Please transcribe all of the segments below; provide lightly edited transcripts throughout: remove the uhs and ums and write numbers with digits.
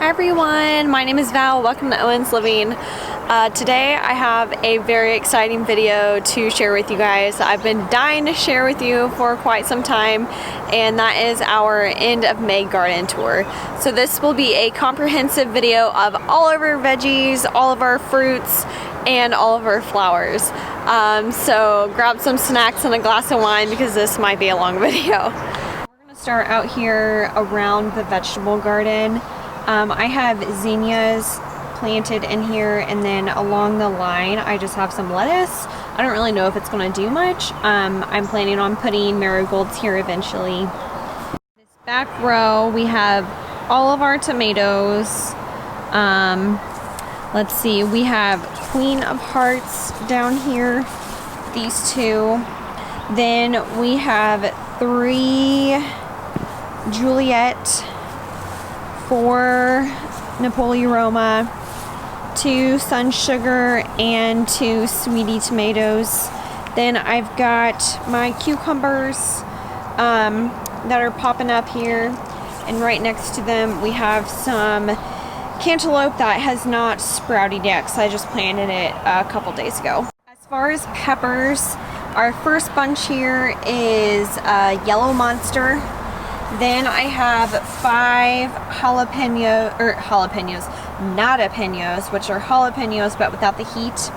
Hi everyone, my name is Val. Welcome to Owens Living. Today I have a very exciting video to share with you guys. I've been dying to share with you for quite some time, and that is our end of May garden tour. So this will be a comprehensive video of all of our veggies, all of our fruits, and all of our flowers. So grab some snacks and a glass of wine because this might be a long video. We're gonna start out here around the vegetable garden. I have zinnias planted in here, and then along the line I just have some lettuce. I don't really know if it's going to do much. I'm planning on putting marigolds here eventually. This back row we have all of our tomatoes. Let's see, we have Queen of Hearts down here, these two. Then we have 3 Juliet, 4 Napoli Roma, 2 Sun Sugar, and 2 Sweetie tomatoes. Then I've got my cucumbers that are popping up here, and right next to them we have some cantaloupe that has not sprouted yet because I just planted it a couple days ago. As far as peppers, our first bunch here is Yellow Monster. Then I have 5 jalapenos, which are jalapenos but without the heat.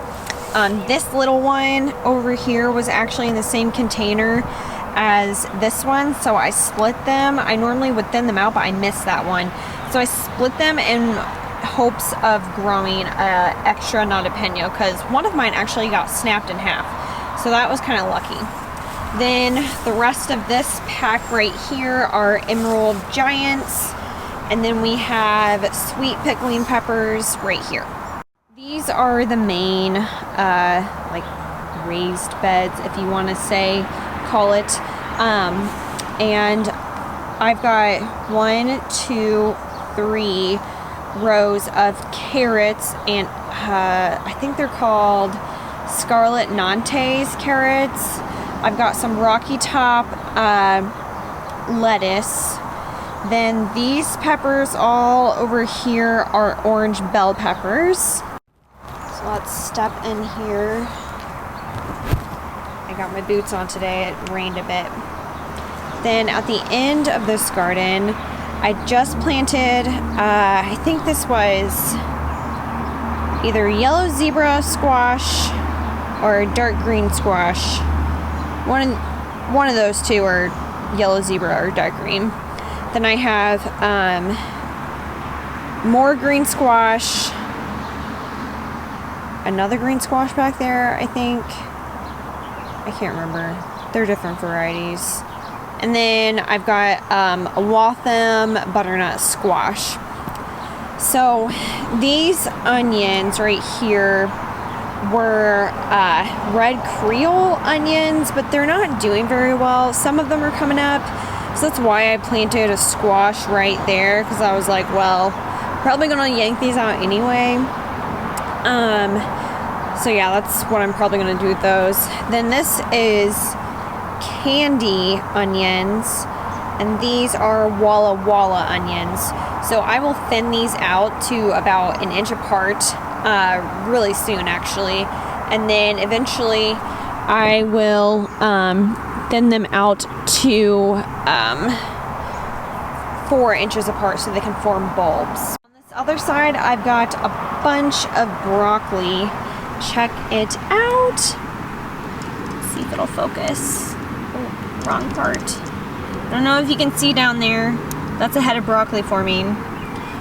This little one over here was actually in the same container as this one, so I split them. I normally would thin them out, but I missed that one. So I split them in hopes of growing an extra jalapeno because one of mine actually got snapped in half. So that was kind of lucky. Then the rest of this pack right here are Emerald Giants, and then we have sweet pickling peppers right here. These are the main like raised beds, if you want to call it, and I've got 1, 2, 3 rows of carrots, and I think they're called Scarlet Nantes carrots. I've got some Rocky Top lettuce. Then these peppers all over here are orange bell peppers. So let's step in here. I got my boots on today, it rained a bit. Then at the end of this garden, I just planted, I think this was either yellow zebra squash or dark green squash. One of those two are yellow zebra or dark green. Then I have more green squash, another green squash back there, I think. I can't remember. They're different varieties. And then I've got a Waltham butternut squash. So these onions right here were red Creole onions, but they're not doing very well. Some of them are coming up, so that's why I planted a squash right there, because I was like, well, probably gonna yank these out anyway. So yeah, that's what I'm probably gonna do with those. Then this is candy onions, and these are Walla Walla onions. So I will thin these out to about 1 inch apart really soon actually, and then eventually I will thin them out to 4 inches apart so they can form bulbs. On this other side I've got a bunch of broccoli. Check it out. Let's see if it'll focus. Oh, wrong part. I don't know if you can see down there. That's a head of broccoli forming.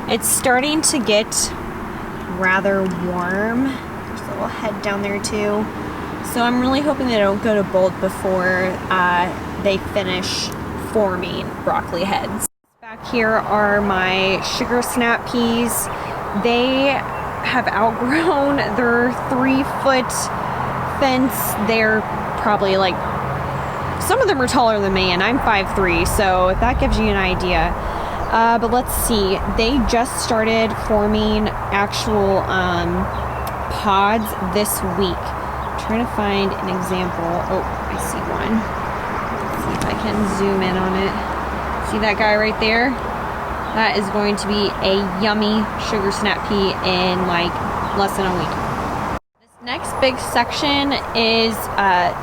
It's starting to get rather warm. There's a little head down there too. So I'm really hoping they don't go to bolt before they finish forming broccoli heads. Back here are my sugar snap peas. They have outgrown their 3-foot fence. They're probably like, some of them are taller than me, and I'm 5'3", so if that gives you an idea. But let's see, they just started forming actual pods this week. I'm trying to find an example. Oh, I see one. Let's see if I can zoom in on it. See that guy right there? That is going to be a yummy sugar snap pea in like less than a week. This next big section is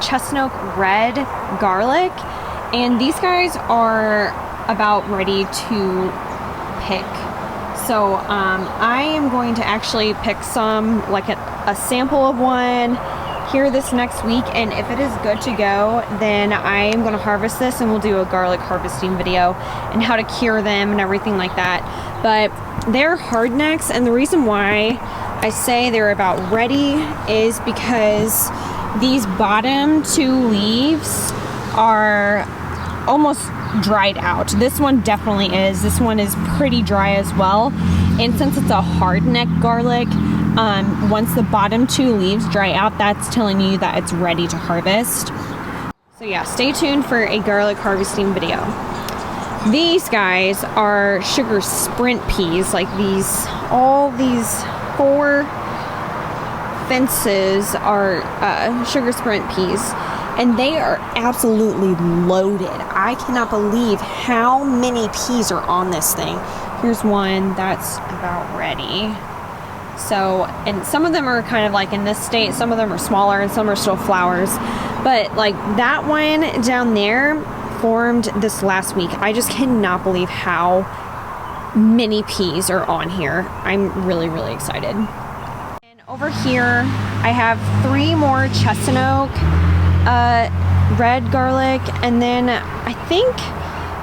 chestnut red garlic, and these guys are about ready to pick. So I am going to actually pick some, like a sample of one here this next week, and if it is good to go, then I am going to harvest this and we'll do a garlic harvesting video and how to cure them and everything like that. But they're hardnecks, and the reason why I say they're about ready is because these bottom two leaves are almost dried out. This one definitely is. This one is pretty dry as well, and since it's a hardneck garlic, once the bottom two leaves dry out, that's telling you that it's ready to harvest. So yeah, stay tuned for a garlic harvesting video. These guys are sugar sprint peas, like these, all these 4 fences are sugar sprint peas, and they are absolutely loaded. I cannot believe how many peas are on this thing. Here's one that's about ready. So, and some of them are kind of like in this state, some of them are smaller, and some are still flowers. But like that one down there formed this last week. I just cannot believe how many peas are on here. I'm really, really excited. And over here, I have 3 more chestnut red garlic, and then I think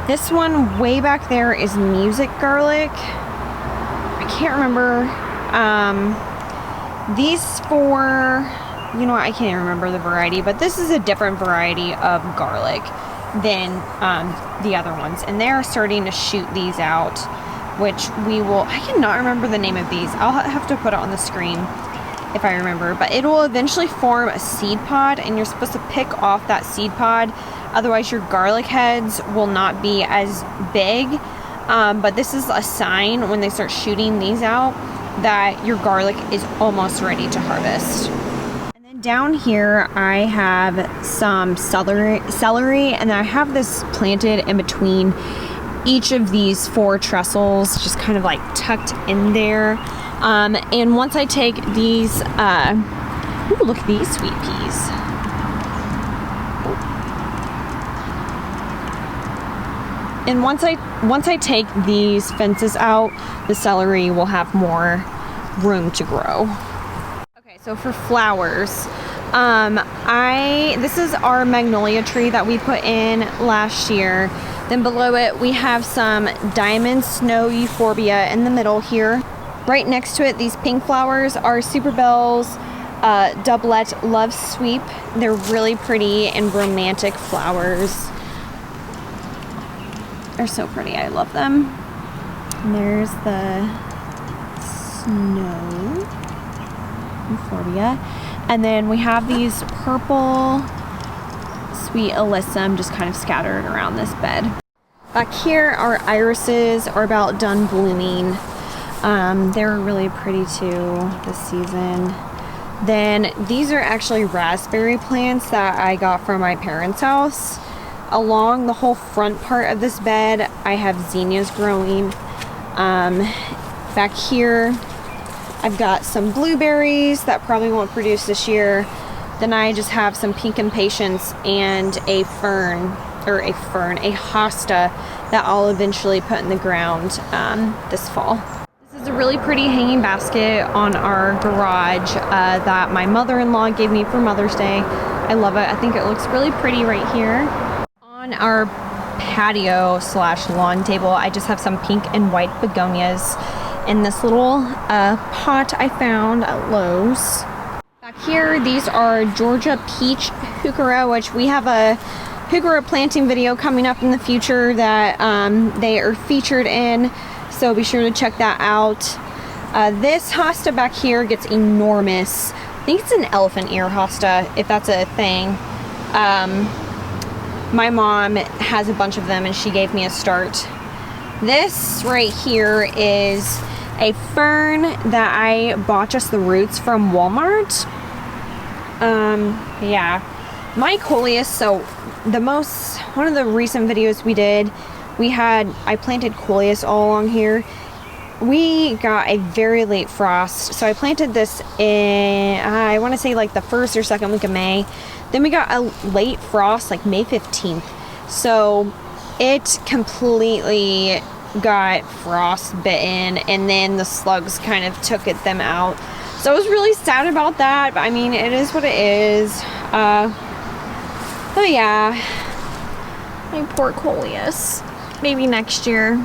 this one way back there is music garlic. I can't remember. These 4, you know what, I can't remember the variety, but this is a different variety of garlic than the other ones, and they're starting to shoot these out, which we will, I cannot remember the name of these. I'll have to put it on the screen if I remember, but it will eventually form a seed pod, and you're supposed to pick off that seed pod, otherwise your garlic heads will not be as big. But this is a sign when they start shooting these out that your garlic is almost ready to harvest. And then down here I have some celery, and I have this planted in between each of these 4 trestles, just kind of like tucked in there. And once I take these, ooh, look at these sweet peas. And once I take these fences out, the celery will have more room to grow. Okay, so for flowers, this is our magnolia tree that we put in last year. Then below it, we have some diamond snow euphorbia in the middle here. Right next to it, these pink flowers are Super Bells Doublet Love Sweep. They're really pretty and romantic flowers. They're so pretty. I love them. And there's the snow euphorbia. And then we have these purple sweet alyssum just kind of scattered around this bed. Back here, our irises are about done blooming. They're really pretty too this season. Then these are actually raspberry plants that I got from my parents' house. Along the whole front part of this bed, I have zinnias growing. Back here, I've got some blueberries that probably won't produce this year. Then I just have some pink impatiens and a hosta that I'll eventually put in the ground this fall. This is a really pretty hanging basket on our garage that my mother-in-law gave me for Mother's Day. I love it. I think it looks really pretty right here. On our patio / lawn table, I just have some pink and white begonias in this little pot I found at Lowe's. Back here, these are Georgia peach heuchera, which we have a heuchera planting video coming up in the future that they are featured in, so be sure to check that out. This hosta back here gets enormous. I think it's an elephant ear hosta, if that's a thing. My mom has a bunch of them and she gave me a start. This right here is a fern that I bought just the roots from Walmart. Yeah. My coleus, so one of the recent videos we did, I planted coleus all along here. We got a very late frost, so I planted this in, I want to say like the first or second week of May. Then we got a late frost, like May 15th. So it completely got frostbitten, and then the slugs kind of took them out. So I was really sad about that, but I mean, it is what it is. But yeah, my poor coleus. Maybe next year.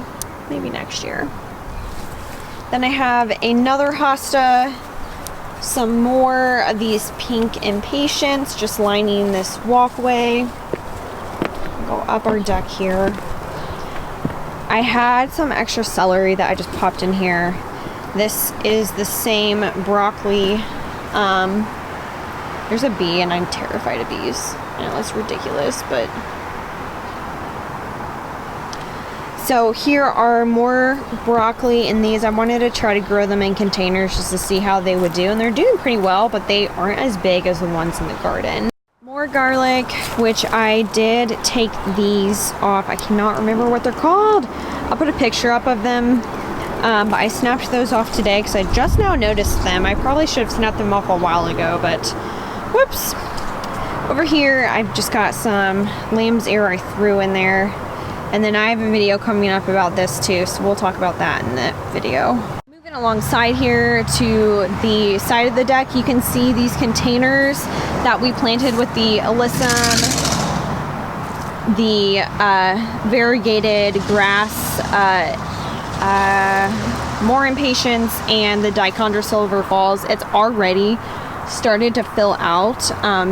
Maybe next year. Then I have another hosta, some more of these pink impatiens just lining this walkway. Go up our deck here. I had some extra celery that I just popped in here. This is the same broccoli. There's a bee, and I'm terrified of bees. I know it's ridiculous, but... So here are more broccoli in these. I wanted to try to grow them in containers just to see how they would do. And they're doing pretty well, but they aren't as big as the ones in the garden. More garlic, which I did take these off. I cannot remember what they're called. I'll put a picture up of them. But I snapped those off today because I just now noticed them. I probably should have snapped them off a while ago, but whoops. Over here, I've just got some lamb's ear I threw in there. And then I have a video coming up about this too, so we'll talk about that in the video. Moving alongside here to the side of the deck, you can see these containers that we planted with the alyssum, the variegated grass, more impatiens, and the dichondra silver falls. It's already started to fill out,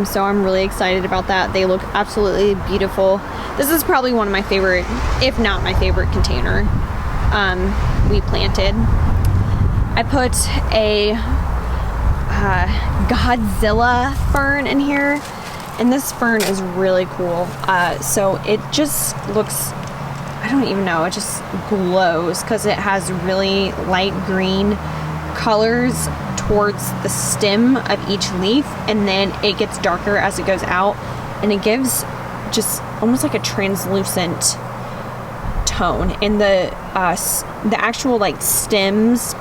so I'm really excited about that. They look absolutely beautiful. This is probably one of my favorite, if not my favorite container we planted. I put a Godzilla fern in here, and this fern is really cool. So it just looks, I don't even know, it just glows because it has really light green colors towards the stem of each leaf, and then it gets darker as it goes out, and it gives just almost like a translucent tone. And the actual like stems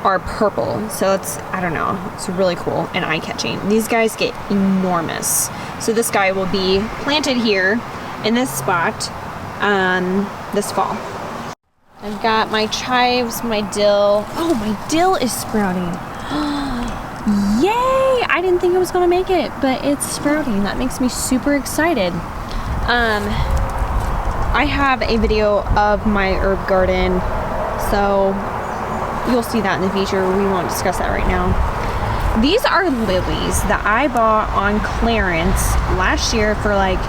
are purple, so it's, I don't know, it's really cool and eye-catching. These guys get enormous, so this guy will be planted here in this spot this fall. I've got my chives, my dill. Oh, my dill is sprouting. Yay! I didn't think it was gonna make it, but it's sprouting. That makes me super excited. I have a video of my herb garden, so you'll see that in the future. We won't discuss that right now. These are lilies that I bought on clearance last year for like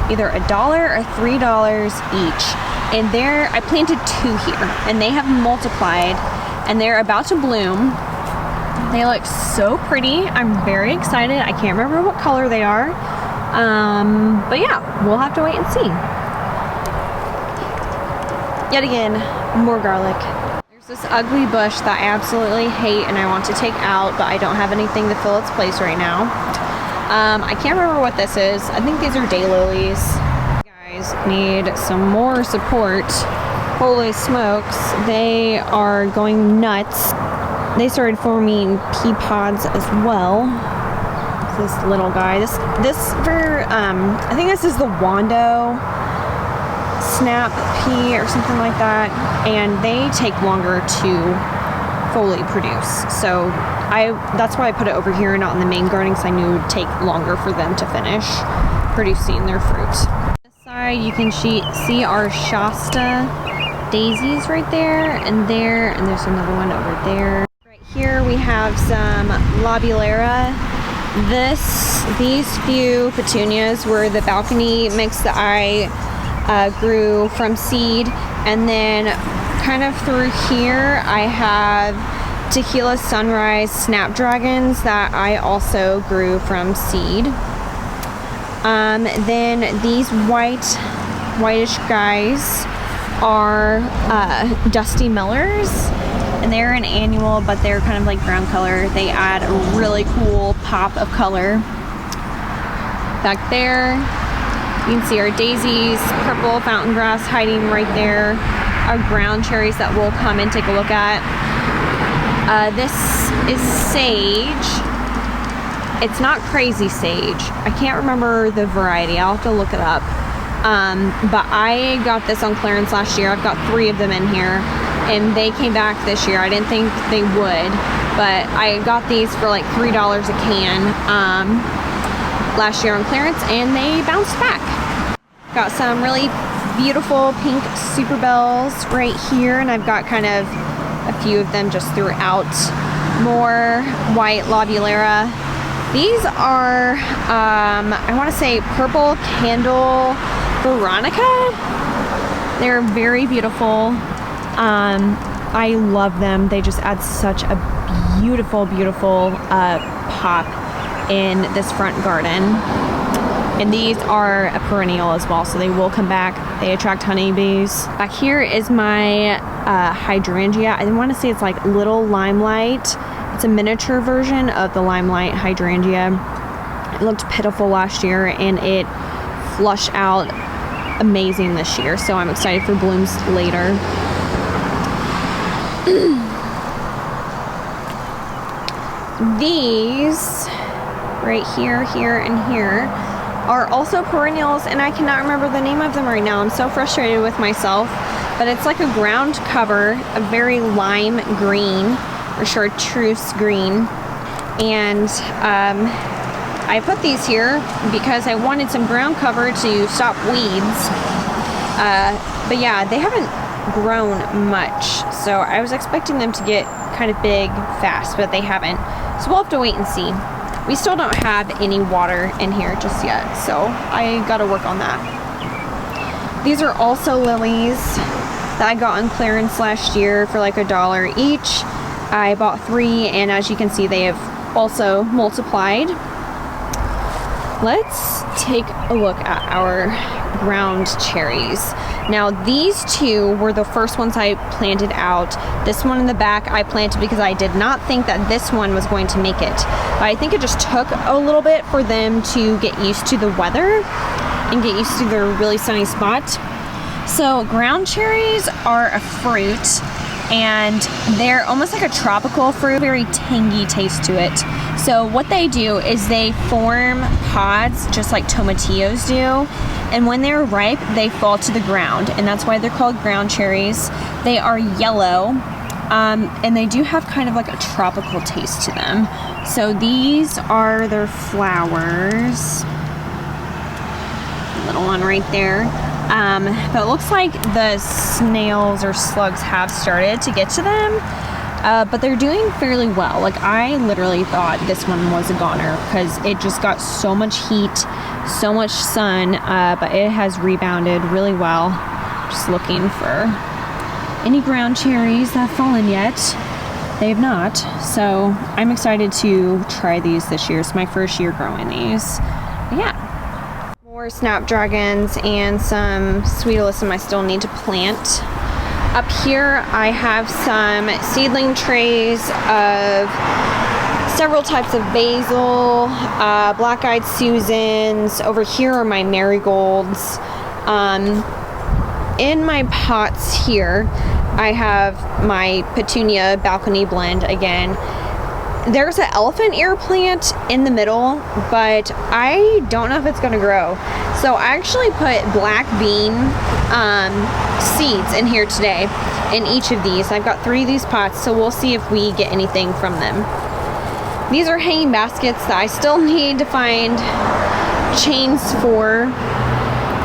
either $1 or $3 each. And I planted 2 here, and they have multiplied, and they're about to bloom. They look so pretty. I'm very excited. I can't remember what color they are. But yeah, we'll have to wait and see. Yet again, more garlic. There's this ugly bush that I absolutely hate and I want to take out, but I don't have anything to fill its place right now. I can't remember what this is. I think these are daylilies. You guys need some more support. Holy smokes, they are going nuts. They started forming pea pods as well. This little guy. I think this is the Wando snap pea or something like that, and they take longer to fully produce. So that's why I put it over here and not in the main garden, because I knew it would take longer for them to finish producing their fruit. On this side, you can see our Shasta daisies right there, and there's another one over there. Right here we have some lobulera. These few petunias were the balcony mix that I grew from seed, and then kind of through here I have Tequila Sunrise snapdragons that I also grew from seed. Then these whitish guys are Dusty Millers, and they're an annual, but they're kind of like brown color. They add a really cool pop of color. Back there You can see our daisies, purple fountain grass hiding right there. Our ground cherries that we'll come and take a look at. This is sage. It's not crazy sage. I can't remember the variety. I'll have to look it up. But I got this on clearance last year. I've got 3 of them in here, and they came back this year. I didn't think they would, but I got these for like $3 a can last year on clearance, and they bounced back. Got some really beautiful pink super bells right here, and I've got kind of a few of them just throughout. More white lobulera. These are I want to say purple candle veronica. They're very beautiful. I love them. They just add such a beautiful pop in this front garden. And these are a perennial as well, so they will come back. They attract honeybees. Back here is my hydrangea. I want to say it's like Little Limelight. It's a miniature version of the Limelight hydrangea. It looked pitiful last year, and it flushed out amazing this year, so I'm excited for blooms later. These right here, here, and here are also perennials, and I cannot remember the name of them right now. I'm so frustrated with myself, but it's like a ground cover, a very lime green or chartreuse green, and I put these here because I wanted some ground cover to stop weeds, but yeah, they haven't grown much, so I was expecting them to get kind of big fast, but they haven't, so we'll have to wait and see. We still don't have any water in here just yet, so I gotta work on that. These are also lilies that I got on clearance last year for like $1 each. I bought 3, and as you can see, they have also multiplied. Let's take a look at our ground cherries. Now these 2 were the first ones I planted out. This one in the back I planted because I did not think that this one was going to make it. But I think it just took a little bit for them to get used to the weather and get used to their really sunny spot. So ground cherries are a fruit, and they're almost like a tropical fruit, very tangy taste to it. So what they do is they form pods just like tomatillos do, and when they're ripe they fall to the ground, and that's why they're called ground cherries. They are yellow, and they do have kind of like a tropical taste to them. So these are their flowers. Little one right there. But it looks like the snails or slugs have started to get to them, but they're doing fairly well. Like, I literally thought this one was a goner because it just got so much heat, so much sun, but it has rebounded really well. Just looking for any ground cherries that have fallen yet. They have not, so I'm excited to try these this year. It's my first year growing these. But yeah. More snapdragons and some sweet alyssum I still need to plant. Up here I have some seedling trays of several types of basil, black-eyed Susans. Over here are my marigolds. In my pots here I have my petunia balcony blend again. There's an elephant ear plant in the middle, but I don't know if it's going to grow. So I actually put black bean seeds in here today in each of these. I've got 3 of these pots, so we'll see if we get anything from them. These are hanging baskets that I still need to find chains for.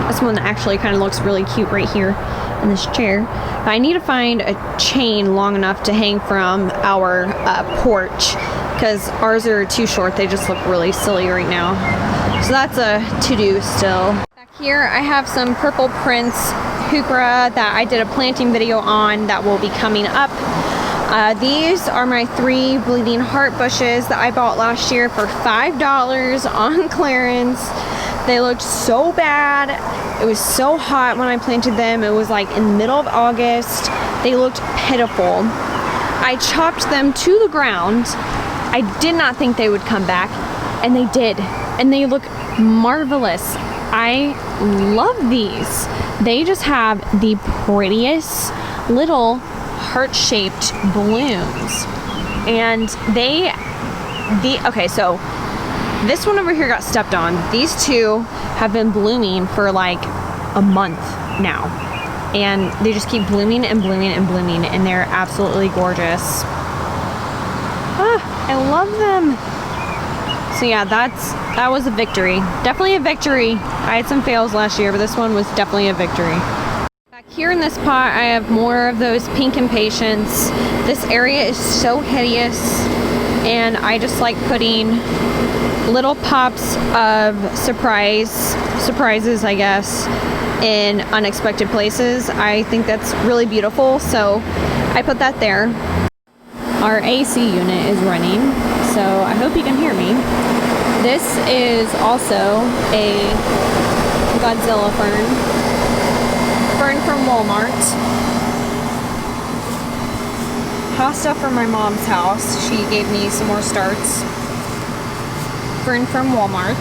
This one actually kind of looks really cute right here in this chair. But I need to find a chain long enough to hang from our porch, because ours are too short. They just look really silly right now. So that's a to-do still. Back here I have some Purple Prince heuchera that I did a planting video on that will be coming up. These are my 3 bleeding heart bushes that I bought last year for $5 on clearance. They looked so bad. It was so hot when I planted them. It was like in the middle of August. They looked pitiful. I chopped them to the ground. I did not think they would come back, and they did. And they look marvelous. I love these. They just have the prettiest little heart-shaped blooms. And okay, so this one over here got stepped on. These two have been blooming for like a month now. And they just keep blooming and blooming and blooming, and they're absolutely gorgeous. I love them. So yeah, that was a victory. Definitely a victory. I had some fails last year, but this one was definitely a victory. Back here in this pot, I have more of those pink impatiens. This area is so hideous, and I just like putting little pops of surprises, I guess, in unexpected places. I think that's really beautiful, so I put that there. Our AC unit is running, so I hope you can hear me. This is also a Godzilla fern from Walmart. Hosta from my mom's house. She gave me some more starts. Fern from Walmart.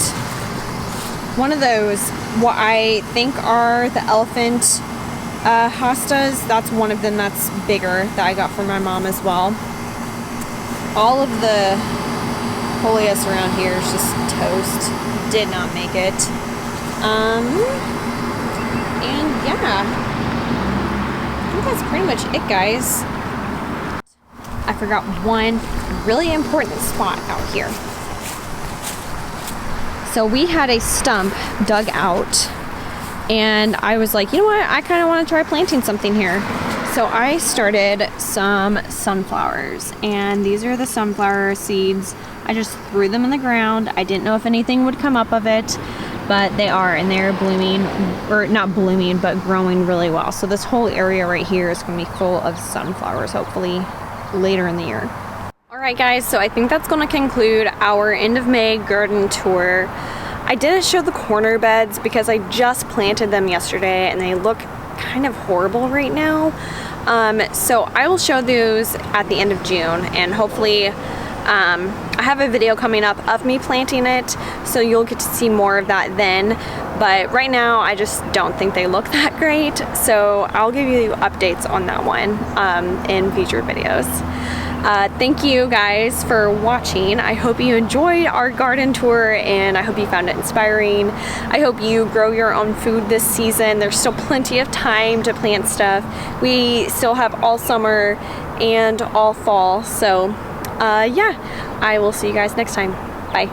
One of those, what I think are the elephant hostas, that's one of them that's bigger that I got from my mom as well. All of the coleus around here is just toast. Did not make it. And yeah, I think that's pretty much it, guys. I forgot one really important spot out here. So we had a stump dug out, and I was like, you know what? I kind of want to try planting something here. So I started some sunflowers, and these are the sunflower seeds. I just threw them in the ground. I didn't know if anything would come up of it, but they are, and they're blooming, or not blooming, but growing really well. So this whole area right here is going to be full of sunflowers, hopefully later in the year. Alright guys, so I think that's going to conclude our end of May garden tour. I didn't show the corner beds because I just planted them yesterday and they look kind of horrible right now. So I will show those at the end of June, and hopefully I have a video coming up of me planting it, so you'll get to see more of that then. But right now I just don't think they look that great, so I'll give you updates on that one in future videos. Thank you guys for watching. I hope you enjoyed our garden tour, and I hope you found it inspiring. I hope you grow your own food this season. There's still plenty of time to plant stuff. We still have all summer and all fall, so yeah, I will see you guys next time. Bye.